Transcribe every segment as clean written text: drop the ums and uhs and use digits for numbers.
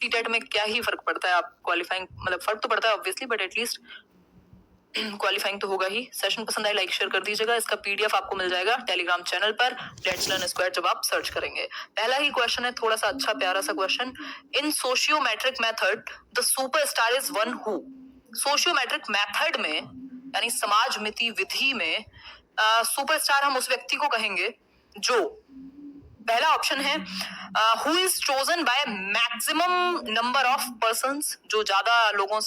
टीटेट में क्या ही फर्क पड़ता है, आप क्वालिफाइंग मतलब फर्क तो पड़ता है ऑब्वियसली, बट एटलीस्ट क्वालिफाइंग तो होगा ही। सेशन पसंद आए लाइक शेयर कर दीजिएगा। इसका पीडीएफ आपको मिल जाएगा टेलीग्राम चैनल पर, लेट्स लर्न स्क्वायर जब आप सर्च करेंगे। पहला ही क्वेश्चन है, थोड़ा सा अच्छा प्यारा सा question. In sociometric method the superstar is one who. Sociometric method में यानी समाजमिति विधि में सुपरस्टार हम उस व्यक्ति को कहेंगे जो, पहला ऑप्शन है who is chosen by maximum number of persons, जो ज्यादा लोगों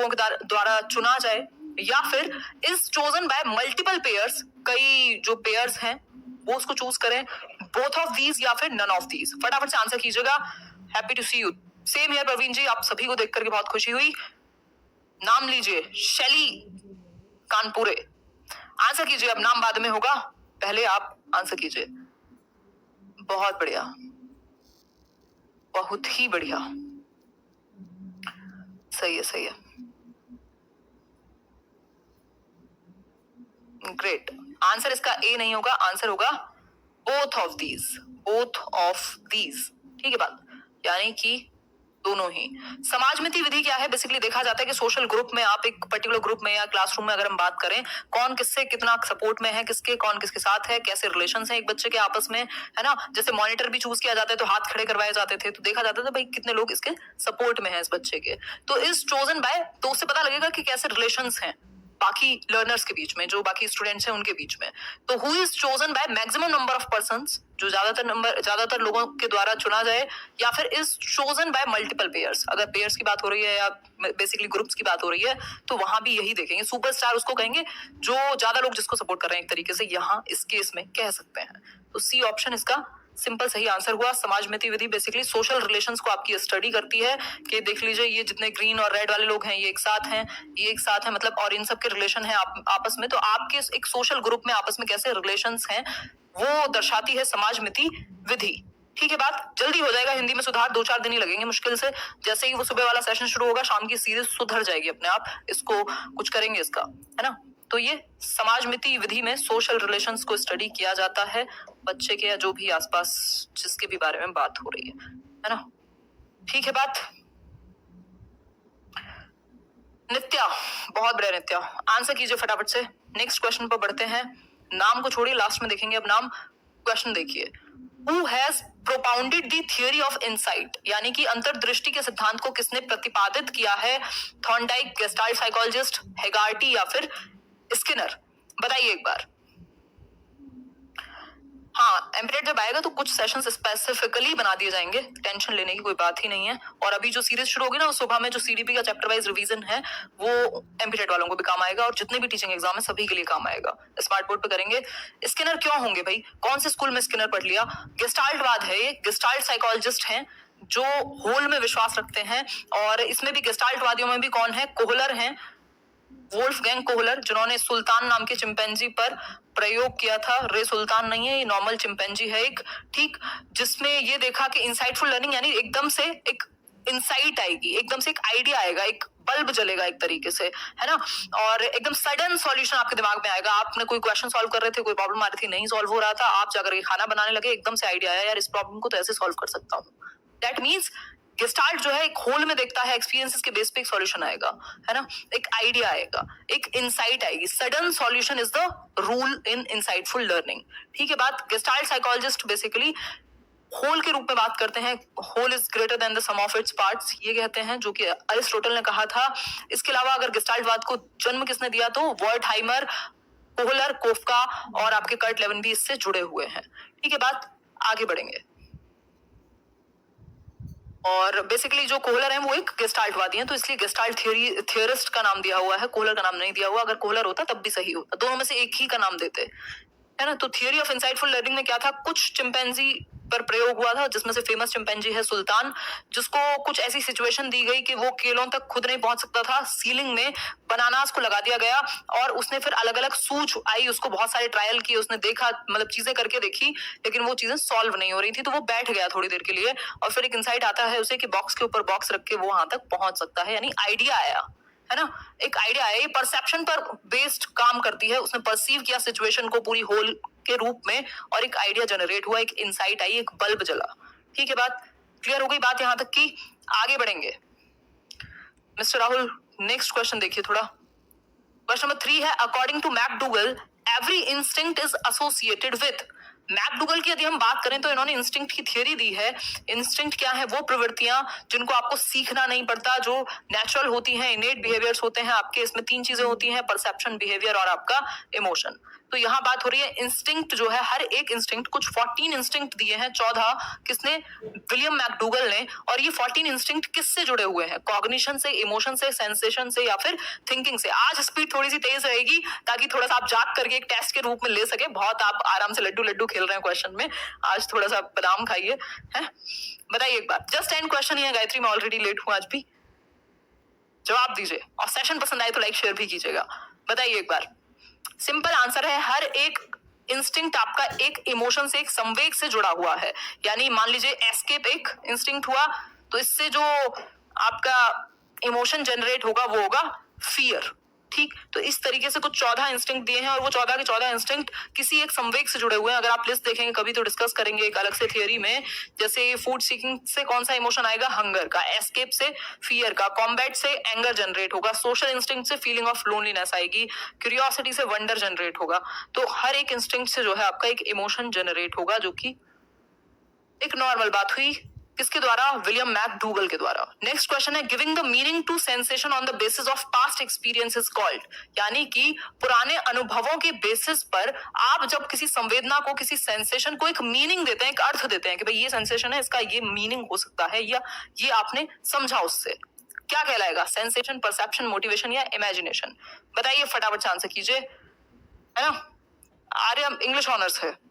के द्वारा चुना जाए, या फिर is chosen by multiple pairs, कई जो पेयर्स हैं वो उसको चूज करें, बोथ ऑफ दीज या फिर नन ऑफ दीज। फटाफट से आंसर कीजिएगा। Happy to see you. Same here Praveen ji, आप सभी को देख करके बहुत खुशी हुई। नाम लीजिए, शैली कानपुरे। आंसर कीजिए, अब नाम बाद में होगा, पहले आप आंसर कीजिए। बहुत बढ़िया, बहुत ही बढ़िया, सही है सही है, ग्रेट। आंसर इसका ए नहीं होगा, आंसर होगा both of these, both of these. ठीक है बात, यानी कि दोनों ही। समाजमिति विधि क्या है? बेसिकली देखा जाता है कि सोशल ग्रुप में, आप एक पर्टिकुलर ग्रुप में या क्लासरूम में अगर हम बात करें, कौन किससे कितना सपोर्ट में है, किसके कौन किसके साथ है, कैसे रिलेशंस हैं एक बच्चे के आपस में, है ना। जैसे मॉनिटर भी चूज किया जाता है तो हाथ खड़े करवाए जाते थे, तो देखा जाता था भाई कितने लोग इसके सपोर्ट में है इस बच्चे के। तो इज चोजन बाय, तो उससे पता लगेगा कि कैसे रिलेशंस हैं बाकी लर्नर्स के बीच में, जो बाकी स्टूडेंट्स हैं उनके बीच में। तो who is chosen by maximum number of persons, जो ज्यादातर लोगों के द्वारा चुना जाए, या फिर is chosen by multiple pairs. अगर पेयर्स की बात हो रही है या बेसिकली ग्रुप्स की बात हो रही है तो वहां भी यही देखेंगे। सुपरस्टार उसको कहेंगे जो ज्यादा लोग जिसको सपोर्ट कर रहे हैं, एक तरीके से यहाँ इस केस में कह सकते हैं। तो सी ऑप्शन इसका सिंपल सही आंसर हुआ। समाजमिति विधि बेसिकली सोशल रिलेशंस को आपकी स्टडी करती है कि देख लीजिए ये जितने ग्रीन और रेड वाले लोग हैं ये एक साथ हैं, ये एक साथ हैं, मतलब और इन सब के रिलेशन है आपस में, तो आपके एक सोशल ग्रुप में आपस में कैसे रिलेशंस हैं वो दर्शाती है समाजमिति विधि। ठीक है बात, जल्दी हो जाएगा। हिंदी में सुधार 2-4 दिन ही लगेंगे मुश्किल से। जैसे ही वो सुबह वाला सेशन शुरू होगा, शाम की सीरीज सुधर जाएगी अपने आप। इसको कुछ करेंगे इसका, है ना। तो ये समाजमिति विधि में सोशल रिलेशंस को स्टडी किया जाता है बच्चे के या जो भी आसपास जिसके भी बारे में बात हो रही है ना। ठीक है बात। नित्या, बहुत बढ़िया नित्या, आंसर कीजिए फटाफट से। नेक्स्ट क्वेश्चन पर बढ़ते हैं। नाम को छोड़िए, लास्ट में देखेंगे अब नाम। क्वेश्चन देखिए, Who has propounded the theory of insight, यानी कि अंतर्दृष्टि के सिद्धांत को किसने प्रतिपादित किया है? थॉर्नडाइक, गेस्टाल्ट साइकोलॉजिस्ट, हेगार्टी या फिर स्किनर? बताइए एक बार। हाँ, एम्परेट जब आएगा तो कुछ सेशंस स्पेसिफिकली बना दिए जाएंगे, टेंशन लेने की कोई बात ही नहीं है। और अभी जो सीरीज शुरू होगी ना, सुबह में जो सीडीपी का चैप्टर वाइज रिवीजन है वो एम्परेट वालों को भी काम आएगा, और जितने भी टीचिंग एग्जाम है सभी के लिए काम आएगा। स्मार्ट बोर्ड पे करेंगे। स्किनर क्यों होंगे भाई? कौन से स्कूल में स्किनर पढ़ लिया? गेस्टाल्टवाद है ये, गेस्टाल्ट साइकोलॉजिस्ट हैं जो होल में विश्वास रखते हैं। और इसमें भी गेस्टाल्टवादियों में भी कौन है? कोहलर हैं, वोल्फगैंग कोहलर, जिन्होंने सुल्तान नाम के चिंपैंजी पर प्रयोग किया था। रे सुल्तान नहीं है, ये नॉर्मल चिंपैंजी है एक, ठीक, जिसमें ये देखा कि इंसाइटफुल लर्निंग यानी एकदम से एक इंसाइट आएगी, एकदम से एक आइडिया आएगा, एक बल्ब जलेगा एक तरीके से, है ना। और एकदम सडन सॉल्यूशन आपके दिमाग में आएगा। आपने कोई क्वेश्चन सॉल्व कर रहे थे, कोई प्रॉब्लम आ रही थी, नहीं सॉल्व हो रहा था, आप जाकर के खाना बनाने लगे, एकदम से आइडिया आया, यार इस प्रॉब्लम को तो ऐसे सॉल्व कर सकता हूँ। दैट मीन्स गेस्टाल्ट जो है एक होल में देखता है, एक्सपीरियंसेस के बेस पे एक सॉल्यूशन आएगा, है ना, एक आइडिया आएगा, एक इंसाइट आएगी। Sudden solution is the rule in insightful learning. ठीक है बात। गेस्टाल्ट साइकोलॉजिस्ट बेसिकली होल के रूप में बात करते हैं। Whole is greater than the sum of its parts, ये कहते हैं, जो कि अरिस्टोटल ने कहा था। इसके अलावा अगर गेस्टाल्टवाद को जन्म किसने दिया तो वर्टहाइमर, कोहलर, कोफका और आपके कर्ट लेविन भी इससे जुड़े हुए हैं। ठीक है बात, आगे बढ़ेंगे। और बेसिकली जो कोहलर हैं वो एक गेस्टाल्टवादी हैं, तो इसलिए गेस्टाल्ट थियरिस्ट का नाम दिया हुआ है, कोहलर का नाम नहीं दिया हुआ। अगर कोहलर होता तब भी सही होता, दोनों में से एक ही का नाम देते, है ना। तो थियरी ऑफ इंसाइटफुल लर्निंग में क्या था? कुछ चिंपैंजी पर प्रयोग हुआ था, जिसमें से फेमस चिंपैंजी है सुल्तान, जिसको कुछ ऐसी सिचुएशन दी गई कि वो केलों तक खुद नहीं पहुंच सकता था। सीलिंग में बनानास को लगा दिया गया और उसने फिर अलग अलग सूझ आई, उसको बहुत सारे ट्रायल किए, उसने देखा, मतलब चीजें करके देखी, लेकिन वो चीजें सॉल्व नहीं हो रही थी। तो वो बैठ गया थोड़ी देर के लिए, और फिर एक इंसाइट आता है उसे कि बॉक्स के ऊपर बॉक्स रख के वो वहां तक पहुंच सकता है, यानी आइडिया आया, है ना। एक आइडिया है, ये परसेप्शन पर बेस्ड काम करती है। उसने परसीव किया सिचुएशन को पूरी होल के रूप में, और एक आइडिया जनरेट हुआ, एक इंसाइट आई, एक बल्ब जला। ठीक है बात। क्लियर हो गई बात यहां तक की? आगे बढ़ेंगे। मिस्टर राहुल नेक्स्ट क्वेश्चन देखिए थोड़ा। क्वेश्चन नंबर 3 है, according to McDougall every instinct is associated with. McDougall की यदि हम बात करें तो इन्होंने इंस्टिंक्ट की थियरी दी है। इंस्टिंक्ट क्या है? वो प्रवृत्तियां जिनको आपको सीखना नहीं पड़ता, जो नेचुरल होती हैं, इनेट बिहेवियर्स होते हैं आपके। इसमें 3 चीजें होती हैं, परसेप्शन, बिहेवियर और आपका इमोशन। तो यहाँ बात हो रही है इंस्टिंक्ट जो है, हर एक इंस्टिंक्ट, कुछ 14 इंस्टिंक्ट दिए हैं, 14 किसने? विलियम मैकडूगल ने। और ये 14 इंस्टिंक्ट किससे जुड़े हुए हैं? कॉग्निशन से, इमोशन से, सेंसेशन से या फिर थिंकिंग से। आज स्पीड थोड़ी सी तेज रहेगी ताकि थोड़ा सा आप जाग करके एक टेस्ट के रूप में ले सके। बहुत आप आराम से लड्डू लड्डू खेल रहे हैं क्वेश्चन में, आज थोड़ा सा बादाम खाइए। है बताइए एक बार, जस्ट 10 क्वेश्चन ही है गायत्री, मैं ऑलरेडी लेट हूं आज भी। जवाब दीजिए और सेशन पसंद आए तो लाइक शेयर भी कीजिएगा। बताइए एक बार। सिंपल आंसर है, हर एक इंस्टिंक्ट आपका एक इमोशन से, एक संवेग से जुड़ा हुआ है। यानी मान लीजिए एस्केप एक इंस्टिंक्ट हुआ, तो इससे जो आपका इमोशन जनरेट होगा वो होगा फियर। ठीक, तो इस तरीके से कुछ 14 इंस्टिंक्ट दिए हैं और वो 14 के 14 इंस्टिंक्ट किसी एक संवेग से जुड़े हुए हैं। अगर आप लिस्ट देखेंगे कभी तो डिस्कस करेंगे एक अलग से थियरी में। जैसे फूड सीकिंग से कौन सा इमोशन आएगा? हंगर का। एस्केप से फियर का। कॉम्बैट से एंगर जनरेट होगा। सोशल इंस्टिंक्ट से फीलिंग ऑफ लोनलीनेस आएगी। क्यूरियोसिटी से वंडर जनरेट होगा। तो हर एक इंस्टिंक्ट से जो है आपका एक इमोशन जनरेट होगा, जो कि एक नॉर्मल बात हुई। किसके द्वारा? विलियम मैकडूगल के द्वारा। नेक्स्ट क्वेश्चन है, giving the meaning to sensation on the basis of past experience is called. यानी कि पुराने अनुभवों के बेसिस पर आप जब किसी संवेदना को, किसी सेंसेशन को एक मीनिंग देते हैं, एक अर्थ देते हैं कि भाई ये सेंसेशन है, इसका ये मीनिंग हो सकता है, या ये आपने समझा उससे, क्या कहलाएगा? सेंसेशन, परसेप्शन, मोटिवेशन या इमेजिनेशन? बताइए फटाफट से आंसर कीजिए, है ना? आर्य इंग्लिश ऑनर्स है।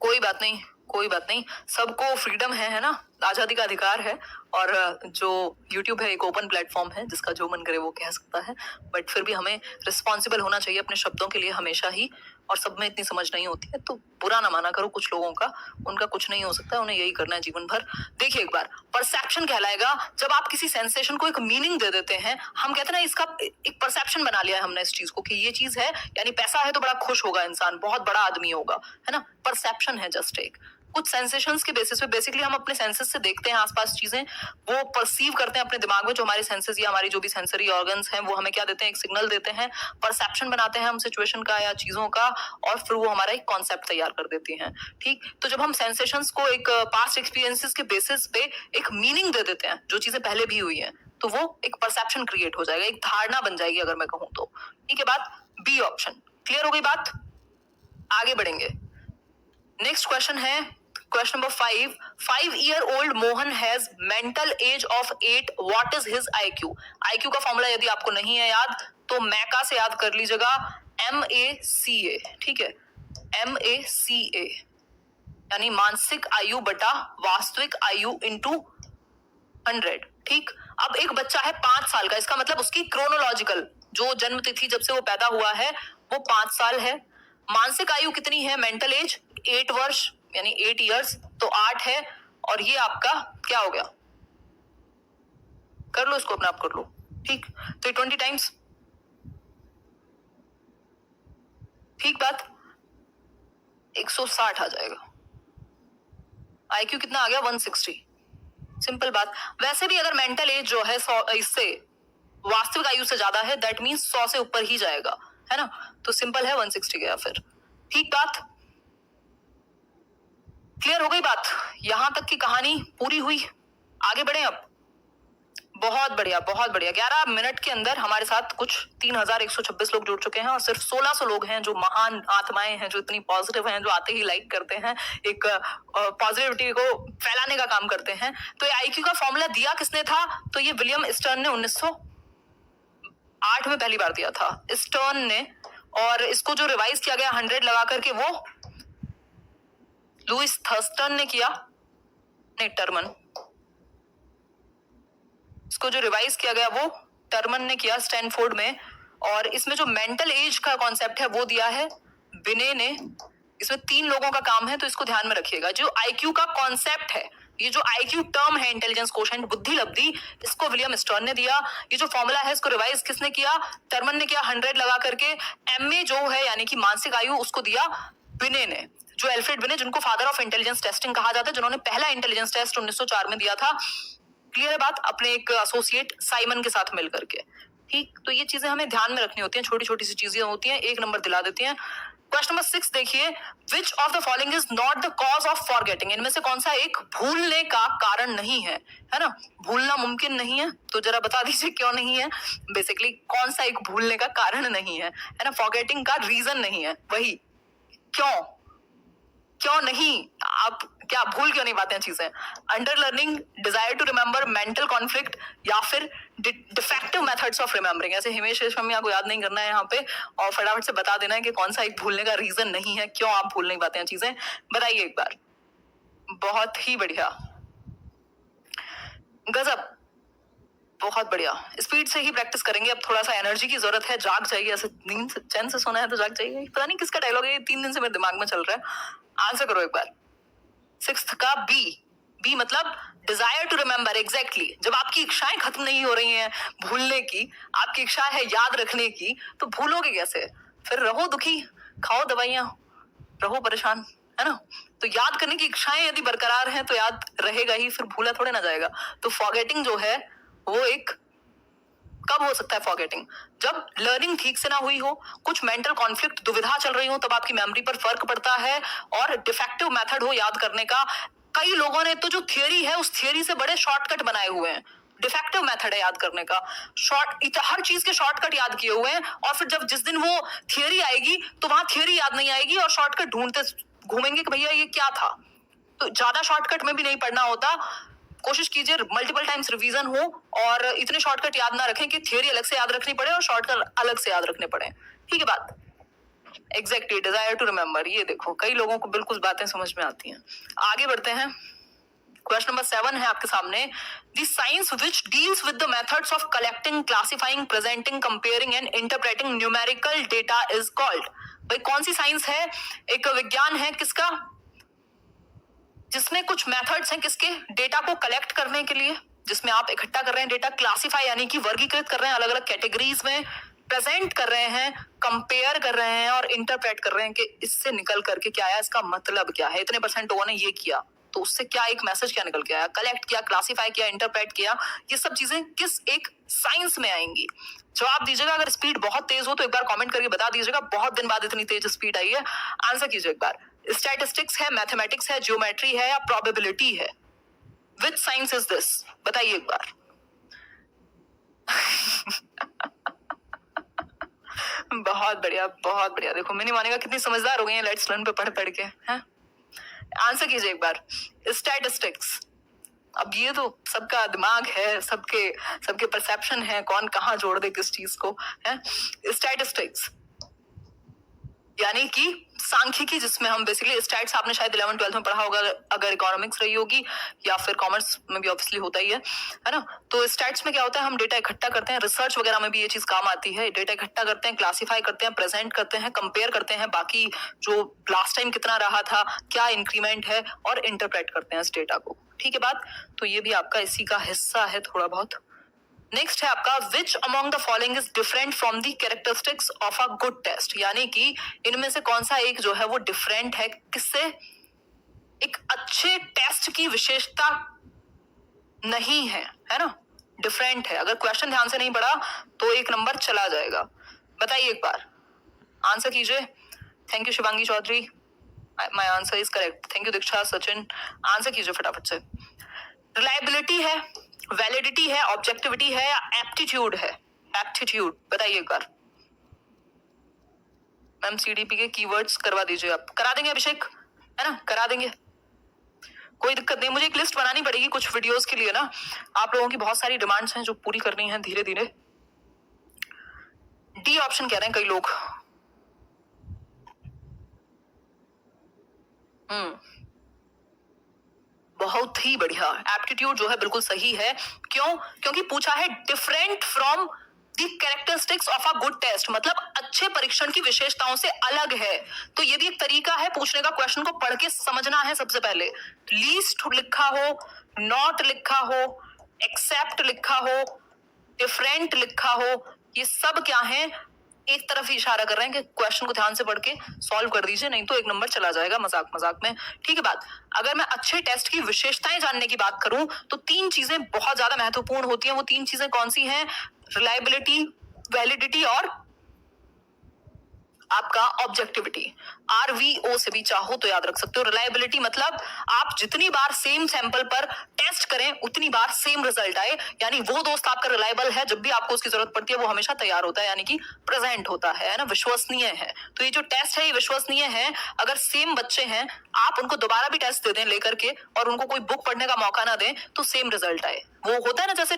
कोई बात नहीं, कोई बात नहीं, सबको फ्रीडम है ना, आजादी का अधिकार है। और जो YouTube है एक ओपन प्लेटफॉर्म है, जिसका जो मन करे वो कह सकता है। बट फिर भी हमें रिस्पॉन्सिबल होना चाहिए अपने शब्दों के लिए हमेशा ही। और सब में इतनी समझ नहीं होती है तो बुरा ना माना करो कुछ लोगों का, उनका कुछ नहीं हो सकता, उन्हें यही करना है जीवन भर। देखिए एक बार, परसेप्शन कहलाएगा जब आप किसी सेंसेशन को एक मीनिंग दे देते हैं। हम कहते हैं ना, इसका एक परसेप्शन बना लिया है हमने इस चीज को कि ये चीज है, यानी पैसा है तो बड़ा खुश होगा इंसान, बहुत बड़ा आदमी होगा, है ना? परसेप्शन है जस्ट एक कुछ सेंसेशंस के बेसिस पे। बेसिकली हम अपने सेंसेस से देखते हैं आसपास चीजें, वो परसीव करते हैं अपने दिमाग में। जो हमारे सेंसेस या हमारी जो भी सेंसरी ऑर्गन्स हैं वो हमें क्या देते हैं? एक सिग्नल देते हैं, परसेप्शन बनाते हैं हम सिचुएशन का या चीजों का, और फिर वो हमारा एक कॉन्सेप्ट तैयार कर देती हैं। ठीक, तो जब हम सेंसेशंस को एक पास्ट एक्सपीरियंसेस के बेसिस पे एक मीनिंग दे देते हैं, जो चीजें पहले भी हुई हैं, तो वो एक परसेप्शन क्रिएट हो जाएगा, एक धारणा बन जाएगी अगर मैं कहूँ तो। ठीक है बात? B option. क्लियर हो गई बात? आगे बढ़ेंगे। नेक्स्ट क्वेश्चन है question number 5। 5-year-old Mohan has mental as of 8। What is his IQ? IQ का फॉर्मूला यदि आपको नहीं है याद तो मैका से याद कर लीजिएगा, MACA। ठीक है, MACA यानी मानसिक आयु बटा वास्तविक आयु इंटू 100। ठीक, अब एक बच्चा है 5 साल का, इसका मतलब उसकी क्रोनोलॉजिकल जो जन्म तिथि जब से वो पैदा हुआ है वो 5 साल है। मानसिक आयु कितनी है? मेंटल एज 8 वर्ष यानी 8 इयर्स, तो 8 है। और ये आपका क्या हो गया? कर लो इसको अपने आप कर लो। ठीक, तो 20 टाइम्स। ठीक बात, 160 आ जाएगा। IQ कितना आ गया? 160। सिंपल बात। वैसे भी अगर मेंटल एज जो है 100 इससे वास्तविक आयु से ज्यादा है, दैट मीन्स 100 से ऊपर ही जाएगा, है ना? तो सिंपल है 160 गया फिर। ठीक बात, क्लियर हो गई बात? यहां तक की कहानी पूरी हुई। आगे बढ़े अब। बहुत बढ़िया, बहुत बढ़िया। 11 मिनट के अंदर हमारे साथ कुछ 3126 लोग जुड़ चुके हैं और सिर्फ 1600 लोग हैं जो महान आत्माएं हैं, जो इतनी पॉजिटिव हैं, जो आते ही लाइक करते हैं, एक पॉजिटिविटी को फैलाने का काम करते हैं। तो ये IQ का फॉर्मूला दिया किसने था? तो ये विलियम स्टर्न ने 1908 में पहली बार दिया था, स्टर्न ने। और इसको जो रिवाइज किया गया 100 लगा करके वो लुइस थर्स्टन ने किया, नहीं टर्मन। इसको जो रिवाइज किया गया वो टर्मन ने किया स्टैनफोर्ड में। और इसमें जो मेंटल एज का कॉन्सेप्ट है वो दिया है बिने ने। इसमें 3 लोगों का काम है, तो इसको ध्यान में रखिएगा। जो IQ का कॉन्सेप्ट है ये जो IQ टर्म है, इंटेलिजेंस कोशेंट, बुद्धि लब्धि, इसको विलियम स्टर्न ने दिया। ये जो फॉर्मूला है इसको रिवाइज किसने किया? टर्मन ने किया 100 लगा करके। MA जो है यानी कि मानसिक आयु, उसको दिया बिने ने, जो एल्फ्रेड बिने, जिनको फादर ऑफ इंटेलिजेंस टेस्टिंग कहा जाता है, जिन्होंने पहला इंटेलिजेंस टेस्ट 1904 में दिया था। क्लियर है बात? अपने एक एसोसिएट साइमन के साथ मिलकर के। ठीक, तो ये चीजें हमें ध्यान में रखनी होती हैं, छोटी छोटी सी चीजें होती हैं, 1 नंबर दिला देती हैं। क्वेश्चन नंबर 6 देखिए, which of the following is not the cause of forgetting? इनमें से कौन सा एक भूलने का कारण नहीं है? है ना, भूलना मुमकिन नहीं है, तो जरा बता दीजिए क्यों नहीं है। बेसिकली कौन सा एक भूलने का कारण नहीं है ना, फॉरगेटिंग का रीजन नहीं है, वही क्यों क्यों नहीं, आप क्या भूल क्यों नहीं पाते हैं चीजें? Under learning, desire to remember, mental conflict, या फिर डिफेक्टिव मेथड्स ऑफ रिमेंबरिंग। ऐसे हिमेश रेशमिया को याद नहीं करना है यहाँ पे, और फटाफट से बता देना है कि कौन सा एक भूलने का रीजन नहीं है, क्यों आप भूल नहीं पाते हैं चीजें, बताइए एक बार। बहुत ही बढ़िया, गजब, बहुत बढ़िया। स्पीड से ही प्रैक्टिस करेंगे, अब थोड़ा सा एनर्जी की जरूरत है, जाग जाइए, ऐसे नींद से चैन से सोना है तो जाग जाइए। पता नहीं किसका डायलॉग है, 3 दिन से मेरे दिमाग में चल रहा है। आंसर करो एक बार। 6th का बी मतलब डिजायर टू रिमेंबर। एग्जैक्टली, जब आपकी इच्छाएं खत्म नहीं हो रही हैं भूलने की, आपकी इच्छा है याद रखने की, तो भूलोगे कैसे? फिर रहो दुखी, खाओ दवाइयां, रहो परेशान, है ना। तो याद करने की इच्छाएं यदि बरकरार हैं तो याद रहेगा ही, फिर भूला थोड़े ना जाएगा। तो फॉरगेटिंग जो है वो एक, कब हो सकता है फॉरगेटिंग? जब लर्निंग ठीक से ना हुई हो, कुछ मेंटल कॉन्फ्लिक्ट, दुविधा चल रही हो, तब आपकी मेमोरी पर फर्क पड़ता है, और डिफेक्टिव मेथड हो याद करने का। कई लोगों ने तो जो थियरी है उस थियरी से बड़े शॉर्टकट बनाए हुए हैं, डिफेक्टिव मेथड है याद करने का, हर चीज के शॉर्टकट याद किए हुए हैं, और फिर जब जिस दिन वो थियरी आएगी तो वहां थियरी याद नहीं आएगी, और शॉर्टकट ढूंढते घूमेंगे कि भैया ये क्या था। तो ज्यादा शॉर्टकट में भी नहीं पढ़ना होता, कोशिश कीजिए मल्टीपल टाइम्स रिवीजन हो, और इतने शॉर्टकट याद ना रखें कि थियरी अलग से याद रखनी पड़े और शॉर्टकट अलग से याद रखने पड़े। ठीक है बात? एग्जैक्टली, डिजायर टू रिमेंबर, ये देखो कई लोगों को बिल्कुल बातें समझ में आती हैं। आगे बढ़ते हैं। क्वेश्चन नंबर 7 है आपके सामने, the science which deals with the methods of collecting, classifying, presenting, comparing and interpreting numerical data is called. भाई कौन सी साइंस है? एक विज्ञान है, किसका? जिसमें कुछ मेथड्स हैं, किसके? डेटा को कलेक्ट करने के लिए, जिसमें आप इकट्ठा कर रहे हैं डेटा, क्लासिफाई यानी कि वर्गीकृत कर रहे हैं अलग अलग कैटेगरीज में, प्रेजेंट कर रहे हैं, कंपेयर कर रहे हैं, और इंटरप्रेट कर रहे हैं कि इससे निकल करके क्या आया, इसका मतलब क्या है। इतने % लोगों ने ये किया तो उससे क्या एक मैसेज क्या निकल के आया, कलेक्ट किया, क्लासिफाई किया, इंटरप्रेट किया, ये सब चीजें किस एक साइंस में आएंगी? जवाब दीजिएगा। अगर स्पीड बहुत तेज हो तो एक बार कमेंट करके बता दीजिएगा, बहुत दिन बाद इतनी तेज स्पीड आई है। आंसर कीजिए एक बार। स्टैटिस्टिक्स है, मैथमेटिक्स है, जियोमेट्री है, या प्रोबेबिलिटी है? विच साइंस इज दिस? बताइए एक बार। बहुत बढ़िया, बहुत बढ़िया। देखो मिनी मानेगा कितनी समझदार हो गई है लेट्स लर्न पे पढ़ पढ़ के, हैं? आंसर कीजिए एक बार। स्टैटिस्टिक्स। अब ये तो सबका दिमाग है, सबके सबके परसेप्शन है, कौन कहाँ जोड़ दे किस चीज को, है? स्टैटिस्टिक्स यानी कि सांख्यिकी, जिसमें हम बेसिकली स्टैट्स, आपने शायद 11th-12th में पढ़ा होगा अगर इकोनॉमिक्स रही होगी, या फिर कॉमर्स में भी ऑब्वियसली होता ही है ना। तो स्टैट्स में क्या होता है, हम डेटा इकट्ठा करते हैं, रिसर्च वगैरह में भी ये चीज काम आती है। डेटा इकट्ठा करते हैं, क्लासिफाई करते हैं, प्रेजेंट करते हैं, कंपेयर करते हैं बाकी जो लास्ट टाइम कितना रहा था, क्या इंक्रीमेंट है, और इंटरप्रेट करते हैं इस डेटा को। ठीक है बात? तो ये भी आपका इसी का हिस्सा है थोड़ा बहुत। नेक्स्ट है आपका, which among the following is different from the characteristics of a good test? यानी कि इनमें से कौन सा एक जो है वो डिफरेंट है, किससे? एक अच्छे टेस्ट की विशेषता नहीं है ना, डिफरेंट है। अगर क्वेश्चन ध्यान से नहीं पढ़ा तो 1 नंबर चला जाएगा। बताइए एक बार, आंसर कीजिए। Thank you Shivangi Chaudhary, my answer is correct. Thank you Diksha Sachin, answer कीजिए फटाफट से। रिलायबिलिटी है, वैलिडिटी है, ऑब्जेक्टिविटी है, या एप्टीट्यूड है? एप्टीट्यूड, बताइए एक बार। मैम CDP के कीवर्ड्स करवा दीजिए, आप करा देंगे अभिषेक, है ना, करा देंगे, कोई दिक्कत नहीं। मुझे एक लिस्ट बनानी पड़ेगी कुछ वीडियोस के लिए ना, आप लोगों की बहुत सारी डिमांड्स हैं जो पूरी करनी है धीरे धीरे। डी ऑप्शन कह रहे हैं कई लोग। बहुत ही बढ़िया, एप्टीट्यूड जो है बिल्कुल सही है। क्यों? क्योंकि पूछा है different from the characteristics of a good test, मतलब अच्छे परीक्षण की विशेषताओं से अलग है। तो ये भी एक तरीका है पूछने का, क्वेश्चन को पढ़ के समझना है सबसे पहले। लीस्ट लिखा हो, नॉट लिखा हो, एक्सेप्ट लिखा हो, डिफरेंट लिखा हो, ये सब क्या है, एक तरफ ही इशारा कर रहे हैं कि क्वेश्चन को ध्यान से पढ़ के सॉल्व कर दीजिए, नहीं तो एक नंबर चला जाएगा मजाक मजाक में। ठीक है बात। अगर मैं अच्छे टेस्ट की विशेषताएं जानने की बात करूं तो 3 चीजें बहुत ज्यादा महत्वपूर्ण होती हैं। वो 3 चीजें कौन सी हैं? रिलायबिलिटी, वैलिडिटी और आपका ऑब्जेक्टिविटी। RVO से भी चाहो तो याद रख सकते हो। रिलायबिलिटी मतलब आप जितनी बार सेम सैंपल पर टेस्ट करें उतनी बार सेम रिजल्ट आए, यानी वो दोस्त आपका रिलायबल है, जब भी आपको उसकी जरूरत पड़ती है वो हमेशा तैयार होता है, यानी कि प्रेजेंट होता है ना, विश्वसनीय है। तो ये जो टेस्ट है ये विश्वसनीय है। अगर सेम बच्चे हैं, आप उनको दोबारा भी टेस्ट दे दें लेकर के और उनको कोई बुक पढ़ने का मौका ना दें तो सेम रिजल्ट आए। वो होता है ना, जैसे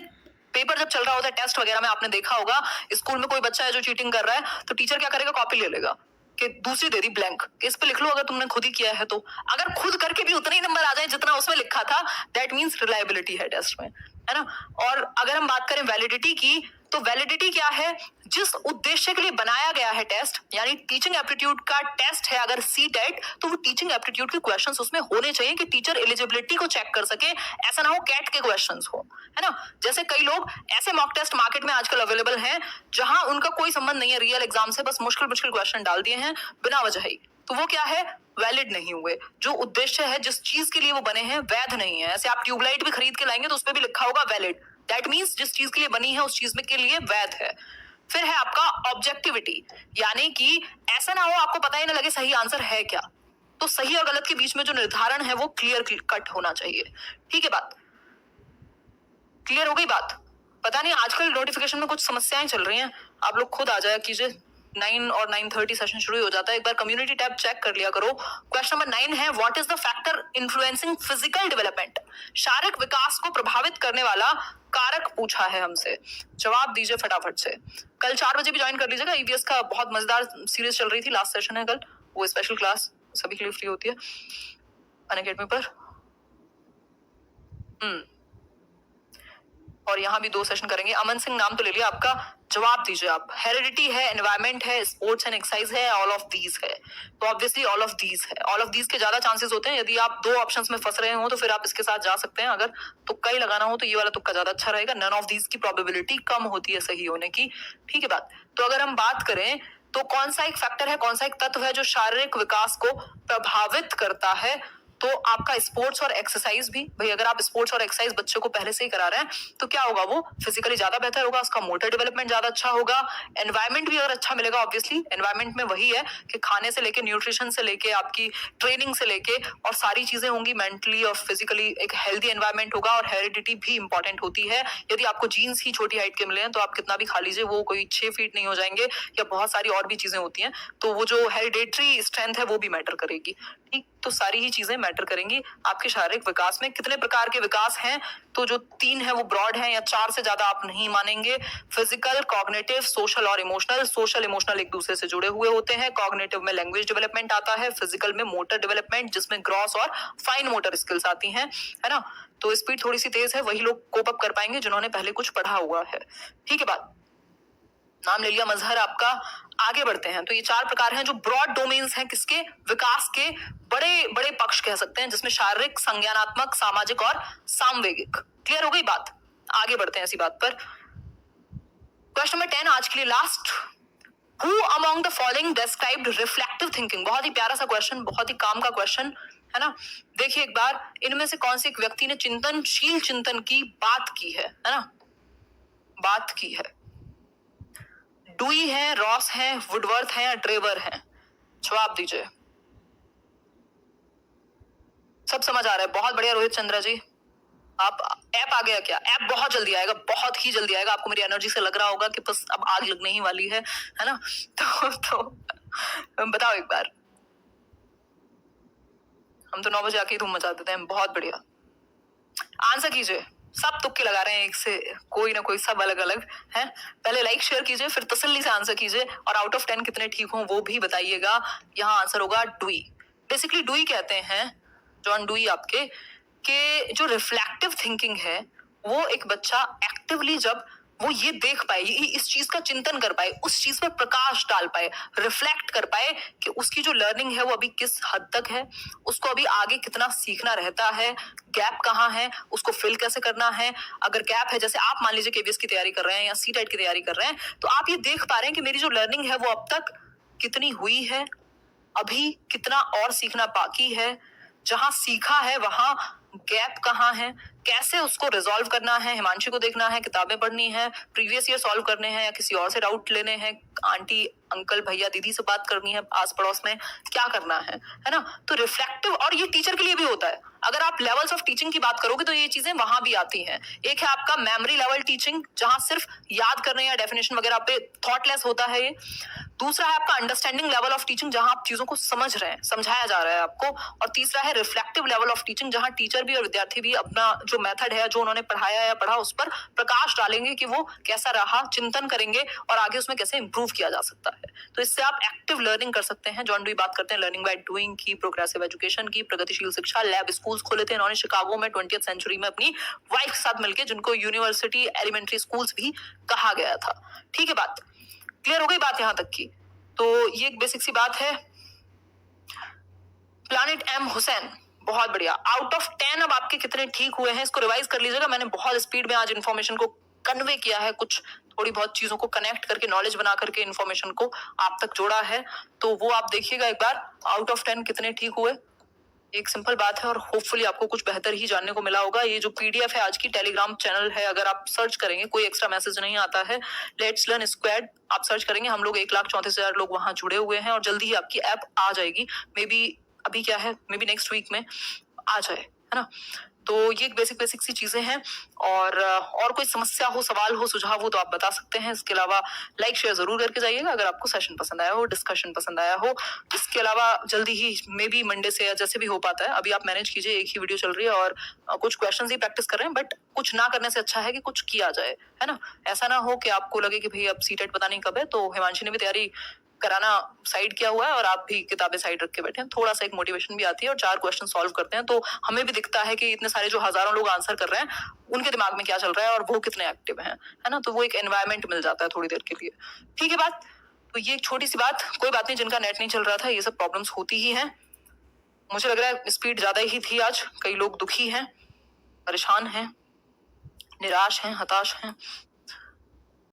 पेपर जब चल रहा होता है टेस्ट वगैरह में, आपने देखा होगा स्कूल में कोई बच्चा है जो चीटिंग कर रहा है तो टीचर क्या करेगा, कॉपी ले लेगा कि दूसरी दे दी ब्लैंक, इस पे लिख लो अगर तुमने खुद ही किया है तो। अगर खुद करके भी उतने ही नंबर आ जाए जितना उसमें लिखा था, दैट मींस रिलायबिलिटी है टेस्ट में, है ना। और अगर हम बात करें वैलिडिटी की, तो वैलिडिटी क्या है? जिस उद्देश्य के लिए बनाया गया है टेस्ट, यानी टीचिंग एप्टीट्यूड का टेस्ट है अगर सीटेट, तो वो टीचिंग एप्टीट्यूड के क्वेश्चंस उसमें होने चाहिए कि टीचर एलिजिबिलिटी को चेक कर सके। ऐसा ना हो कैट के क्वेश्चंस हो, है ना। जैसे कई लोग ऐसे मॉक टेस्ट मार्केट में आजकल अवेलेबल हैं जहां उनका कोई संबंध नहीं है रियल एग्जाम से, बस मुश्किल मुश्किल क्वेश्चन डाल दिए हैं बिना वजह ही, तो वो क्या है? वैलिड नहीं हुए। जो उद्देश्य है, जिस चीज के लिए वो बने हैं, वैध नहीं है। ऐसे आप ट्यूबलाइट भी खरीद के लाएंगे तो उसपे भी लिखा होगा वैलिड, दैट मींस जिस चीज के लिए बनी है उस चीज में के लिए वैध है। फिर है आपका ऑब्जेक्टिविटी, यानी कि ऐसा ना हो आपको पता ही ना लगे सही आंसर है क्या। तो सही और गलत के बीच में जो निर्धारण है वो क्लियर कट होना चाहिए। ठीक है बात, क्लियर हो गई बात। पता नहीं आजकल नोटिफिकेशन में कुछ समस्याएं चल रही हैं, आप लोग खुद आ जाया कीजिए। 9 और 9:30 सेशन शुरू हो जाता है, एक बार कम्युनिटी टैब चेक कर लिया करो। क्वेश्चन नंबर 9 है, what is the factor influencing physical development? शारीरिक विकास को प्रभावित करने वाला कारक पूछा है हमसे, जवाब दीजिए फटाफट से। कल 4 बजे भी ज्वाइन कर लीजिएगा, EVS का बहुत मजेदार सीरीज चल रही थी, लास्ट सेशन है कल, वो स्पेशल क्लास सभी के लिए फ्री होती है अनअकैडमी पर। और यहाँ भी 2 सेशन करेंगे। अमन सिंह नाम तो ले लिया आपका, जवाब दीजिए आप। हेरिडिटी है, एनवायरमेंट है, स्पोर्ट्स एंड एक्सरसाइज है, ऑल ऑफ दीज है। तो ऑब्वियसली ऑल ऑफ दीज है। ऑल ऑफ दीज के ज्यादा चांसेस होते हैं। यदि आप 2 ऑप्शंस में फंस रहे हो तो फिर आप इसके साथ जा सकते हैं। अगर तुक्का ही लगाना हो तो ये वाला तुक्का ज्यादा अच्छा रहेगा। नन ऑफ दीज की प्रोबेबिलिटी कम होती है सही होने की। ठीक है बात। तो अगर हम बात करें तो कौन सा एक फैक्टर है, कौन सा एक तत्व है जो शारीरिक विकास को प्रभावित करता है, तो आपका स्पोर्ट्स और एक्सरसाइज भी। भाई अगर आप स्पोर्ट्स और एक्सरसाइज बच्चे को पहले से ही करा रहे हैं तो क्या होगा, वो फिजिकली ज्यादा बेहतर होगा, उसका मोटर डेवलपमेंट ज्यादा अच्छा होगा। एनवायरमेंट भी अगर अच्छा मिलेगा, ऑब्वियसली एनवायरमेंट में वही है कि खाने से लेके, न्यूट्रिशन से लेके, आपकी ट्रेनिंग से लेके और सारी चीजें होंगी, मेंटली और फिजिकली एक हेल्दी एनवायरमेंट होगा। और हेरिडिटी भी इंपॉर्टेंट होती है। यदि आपको जीन्स ही छोटी हाइट के मिले हैं तो आप कितना भी खा लीजिए, वो कोई 6 फीट नहीं हो जाएंगे, या बहुत सारी और भी चीजें होती हैं। तो वो जो हेरिडेटरी स्ट्रेंथ है वो भी मैटर करेगी। ठीक, तो सारी ही चीजें मैटर करेंगी आपके शारीरिक विकास में। कितने प्रकार के विकास हैं, तो जो 3 है वो ब्रॉड हैं, या 4 से ज्यादा आप नहीं मानेंगे। फिजिकल, कॉग्निटिव, सोशल और इमोशनल। सोशल इमोशनल एक दूसरे से जुड़े हुए होते हैं। कॉग्निटिव में लैंग्वेज डेवलपमेंट आता है, फिजिकल में मोटर डेवलपमेंट जिसमें ग्रॉस और फाइन मोटर स्किल्स आती हैं, है ना। तो स्पीड थोड़ी सी तेज है, वही लोग कोप अप कर पाएंगे जिन्होंने पहले कुछ पढ़ा हुआ है। ठीक है बात, नाम ले लिया मजहर आपका। आगे बढ़ते हैं। तो ये 4 प्रकार हैं जो ब्रॉड डोमेन्स हैं किसके, विकास के बड़े बड़े पक्ष कह सकते हैं, जिसमें शारीरिक, संज्ञानात्मक, सामाजिक और सामवेगिक। क्लियर हो गई बात, आगे बढ़ते हैं इसी बात पर। क्वेश्चन नंबर 10 आज के लिए last. Who among the following described reflective thinking? बहुत ही प्यारा सा क्वेश्चन, बहुत ही काम का क्वेश्चन, है ना। देखिए एक बार, इनमें से कौन से एक व्यक्ति ने चिंतनशील चिंतन की बात की है ना, बात की है। डुई है, रॉस है, वुडवर्थ है या ट्रेवर है? जवाब दीजिए। सब समझ आ रहा है, बहुत बढ़िया रोहित चंद्रा जी। आप ऐप आ गया क्या? ऐप बहुत जल्दी आएगा, बहुत ही जल्दी आएगा। आपको मेरी एनर्जी से लग रहा होगा कि बस अब आग लगने ही वाली है ना। तो बताओ एक बार। हम तो 9 बजे आके ही धूम मचा देते हैं। बहुत बढ़िया, आंसर कीजिए। सब तुक्के लगा रहे हैं, एक से कोई ना कोई, सब अलग अलग हैं। पहले लाइक शेयर कीजिए, फिर तसल्ली से आंसर कीजिए, और आउट ऑफ 10 कितने ठीक हों वो भी बताइएगा। यहाँ आंसर होगा डुई। बेसिकली डुई कहते हैं, जॉन डुई आपके, कि जो रिफ्लेक्टिव थिंकिंग है वो एक बच्चा एक्टिवली जब वो ये देख पाए, इस चीज का चिंतन कर पाए, उस चीज पर प्रकाश डाल पाए, रिफ्लेक्ट कर पाए कि उसकी जो लर्निंग है वो अभी किस हद तक है, उसको अभी आगे कितना सीखना रहता है, गैप कहाँ है, उसको फिल कैसे करना है। अगर गैप है, जैसे आप मान लीजिए केवीएस की तैयारी कर रहे हैं या सीटेट की तैयारी कर रहे हैं, तो आप ये देख पा रहे हैं कि मेरी जो लर्निंग है वो अब तक कितनी हुई है, अभी कितना और सीखना बाकी है, जहां सीखा है वहां गैप कहाँ है, कैसे उसको रिजॉल्व करना है। हिमांशी को देखना है, किताबें पढ़नी है, प्रीवियस ईयर सॉल्व करने हैं या किसी और से डाउट लेने हैं, आंटी अंकल भैया दीदी से बात करनी है, आस पड़ोस में क्या करना है ना। तो रिफ्लेक्टिव, और ये टीचर के लिए भी होता है। अगर आप लेवल्स ऑफ टीचिंग की बात करोगे तो ये चीजें वहां भी आती हैं। एक है आपका मेमोरी लेवल टीचिंग, जहां सिर्फ याद करने या डेफिनेशन वगैरह पे थॉटलेस होता है ये। दूसरा है आपका अंडरस्टैंडिंग लेवल ऑफ टीचिंग, जहां आप चीजों को समझ रहे हैं, समझाया जा रहा है आपको। और तीसरा है रिफ्लेक्टिव लेवल ऑफ टीचिंग, जहां टीचर भी और विद्यार्थी भी अपना जो मेथड है, जो उन्होंने पढ़ाया या पढ़ा, उस पर प्रकाश डालेंगे कि वो कैसा रहा, चिंतन करेंगे और आगे उसमें कैसे इंप्रूव किया जा सकता है। तो इससे आप एक्टिव लर्निंग कर सकते हैं। जॉन डुई बात करते हैं लर्निंग बाय डूइंग की, प्रोग्रेसिव एजुकेशन की, प्रगतिशील शिक्षा, लैब स्कूल्स खोले थे इन्होंने शिकागो में 20th सेंचुरी में अपनी वाइफ के साथ मिलकर, जिनको यूनिवर्सिटी एलिमेंट्री स्कूल्स भी कहा गया था। ठीक है, बात क्लियर हो गई बात यहां तक की। तो ये एक बेसिक सी बात है। प्लानिट एम हुसैन, बहुत बढ़िया। आउट ऑफ 10 अब आपके कितने ठीक हुए हैं, इसको रिवाइज कर लीजिएगा। मैंने बहुत स्पीड में आज इन्फॉर्मेशन को कन्वे किया है, कुछ थोड़ी बहुत चीजों को कनेक्ट करके, नॉलेज बना करके इन्फॉर्मेशन को आप तक जोड़ा है, तो वो आप देखिएगा एक बार। आउट ऑफ 10 कितने ठीक हुए, एक सिंपल बात है, और होपफुली आपको कुछ बेहतर ही जानने को मिला होगा। ये जो पीडीएफ है आज की, टेलीग्राम चैनल है, अगर आप सर्च करेंगे, कोई एक्स्ट्रा मैसेज नहीं आता है, लेट्स लर्न स्क्वाड आप सर्च करेंगे, हम लोग 1,34,000 लोग वहां जुड़े हुए हैं, और जल्दी ही आपकी ऐप आ जाएगी। मे बी अभी क्या है, मे बी नेक्स्ट वीक में आ जाए, है ना। तो ये बेसिक सी चीजें हैं। और कोई समस्या हो, सवाल हो, सुझाव हो तो आप बता सकते हैं। इसके अलावा लाइक शेयर जरूर करके जाइएगा अगर आपको सेशन पसंद आया हो, डिस्कशन पसंद आया हो। इसके अलावा जल्दी ही मे बी मंडे से या जैसे भी हो पाता है, अभी आप मैनेज कीजिए, एक ही वीडियो चल रही है और कुछ क्वेश्चन ही प्रैक्टिस कर रहे हैं, बट कुछ ना करने से अच्छा है कि कुछ किया जाए, है ना। ऐसा ना हो कि आपको लगे कि भाई अब सीटेट पता नहीं कब है। तो हिमांशी ने भी तैयारी कराना साइड किया हुआ है और आप भी किताबें साइड रख के बैठे हैं, थोड़ा सा एक मोटिवेशन भी आती है, और 4 क्वेश्चन सॉल्व करते हैं तो हमें भी दिखता है कि इतने सारे जो हजारों लोग आंसर कर रहे हैं उनके दिमाग में क्या चल रहा है और वो कितने एक्टिव हैं, है ना। तो वो एक एनवायरमेंट मिल जाता है थोड़ी देर के लिए। ठीक है बात। तो ये एक छोटी सी बात, कोई बात नहीं, जिनका नेट नहीं चल रहा था, ये सब प्रॉब्लम्स होती ही हैं। मुझे लग रहा है स्पीड ज्यादा ही थी आज, कई लोग दुखी हैं, परेशान हैं, निराश हैं, हताश हैं।